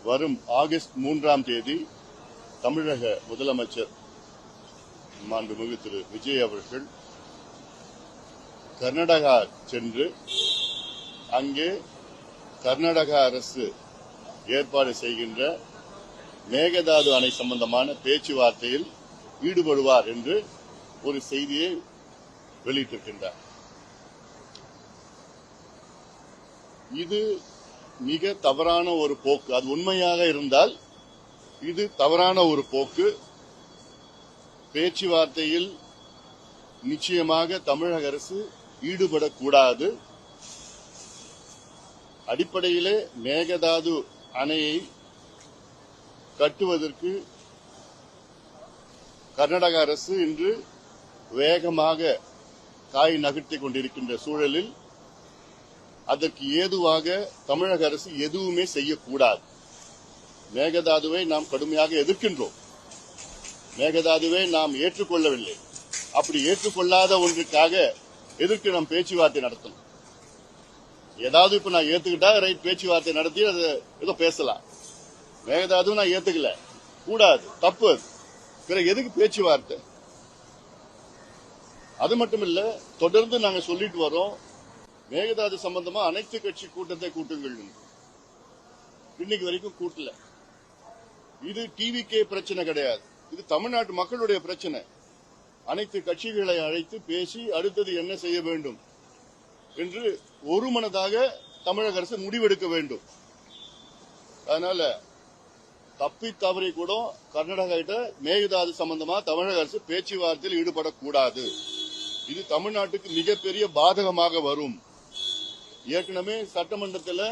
வரும் ஆகஸ்ட் 3ஆம் தேதி தமிழக முதலமைச்சர் மாண்புமிகு திரு விஜய் அவர்கள் கர்நாடகா சென்று அங்கே கர்நாடக அரசு ஏற்பாடு செய்கின்ற மேகதாது அணை சம்பந்தமான பேச்சுவார்த்தையில் ஈடுபடுவார் என்று ஒரு செய்தியை வெளியிட்டிருக்கின்றார். இது மிக தவறான ஒரு போக்கு. அது உண்மையாக இருந்தால் இது தவறான ஒரு போக்கு. பேச்சுவார்த்தையில் நிச்சயமாக தமிழக அரசு ஈடுபடக்கூடாது. அடிப்படையிலே மேகதாது அணையை கட்டுவதற்கு கர்நாடக அரசு இன்று வேகமாக காய் நகர்த்திக் கொண்டிருக்கின்ற சூழலில் அதற்கு ஏதுவாக தமிழக அரசு எதுவுமே செய்யக்கூடாது. மேகதாதுவை நாம் கடுமையாக எதிர்க்கின்றோம். மேகதாதுவை நாம் ஏற்றுக்கொள்ளவில்லை. அப்படி ஏற்றுக்கொள்ளாத ஒன்றுக்காக எதற்கு நாம் பேச்சுவார்த்தை நடத்தணும்? ஏதாவது இப்ப நான் ஏத்துக்கிட்டா ரைட், பேச்சுவார்த்தை நடத்தி அதை ஏதோ பேசலாம். மேகதாதுவும் நான் ஏத்துக்கல, கூடாது, தப்பு. அது பிறகு எதுக்கு பேச்சுவார்த்தை? அது மட்டும் இல்ல, தொடர்ந்து நாங்க சொல்லிட்டு வரோம், மேகதாது சம்பந்தமா அனைத்து கட்சி கூட்டத்தை கூட்டுங்கள். இன்னைக்கு வரைக்கும் கூட்டல. இது டிவிகே பிரச்சனை கிடையாது, இது தமிழ்நாட்டு மக்களுடைய பிரச்சனை. அனைத்து கட்சிகளை அழைத்து பேசி அடுத்தது என்ன செய்ய வேண்டும் என்று ஒருமனதாக தமிழக அரசு முடிவெடுக்க வேண்டும். அதனால தப்பி தவறி கூட கர்நாடகா கிட்ட மேகதாது சம்பந்தமா தமிழக அரசு பேச்சுவார்த்தையில் ஈடுபடக்கூடாது. இது தமிழ்நாட்டுக்கு மிகப்பெரிய பாதகமாக வரும். ஏற்கனவே சட்டமன்றத்தில்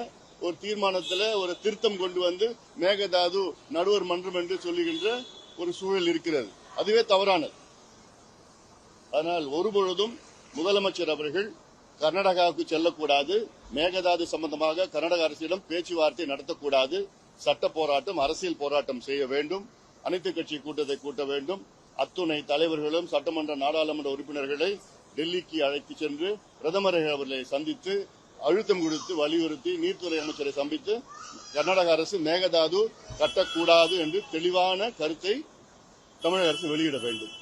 ஒரு தீர்மானத்தில் ஒரு திருத்தம் கொண்டு வந்து மேகதாது நடுவர் மன்றம் என்று சொல்லுகின்ற ஒரு சூழல் இருக்கிறது. அதுவே தவறானது. அதனால் ஒருபொழுதும் முதலமைச்சர் அவர்கள் கர்நாடகாவுக்கு செல்லக்கூடாது. மேகதாது சம்பந்தமாக கர்நாடக அரசிடம் பேச்சுவார்த்தை நடத்தக்கூடாது. சட்ட போராட்டம், அரசியல் போராட்டம் செய்ய வேண்டும். அனைத்து கட்சி கூட்டத்தை கூட்ட வேண்டும். அத்துணை தலைவர்களும் சட்டமன்ற நாடாளுமன்ற உறுப்பினர்களை டெல்லிக்கு அழைத்து சென்று பிரதமரை அவர்களை சந்தித்து அழுத்தம் கொடுத்து வலியுறுத்தி நீர்த்துறை அமைச்சரை சந்தித்து கர்நாடக அரசு மேகதாது கட்டக்கூடாது என்று தெளிவான கருத்தை தமிழக அரசு வெளியிட வேண்டும்.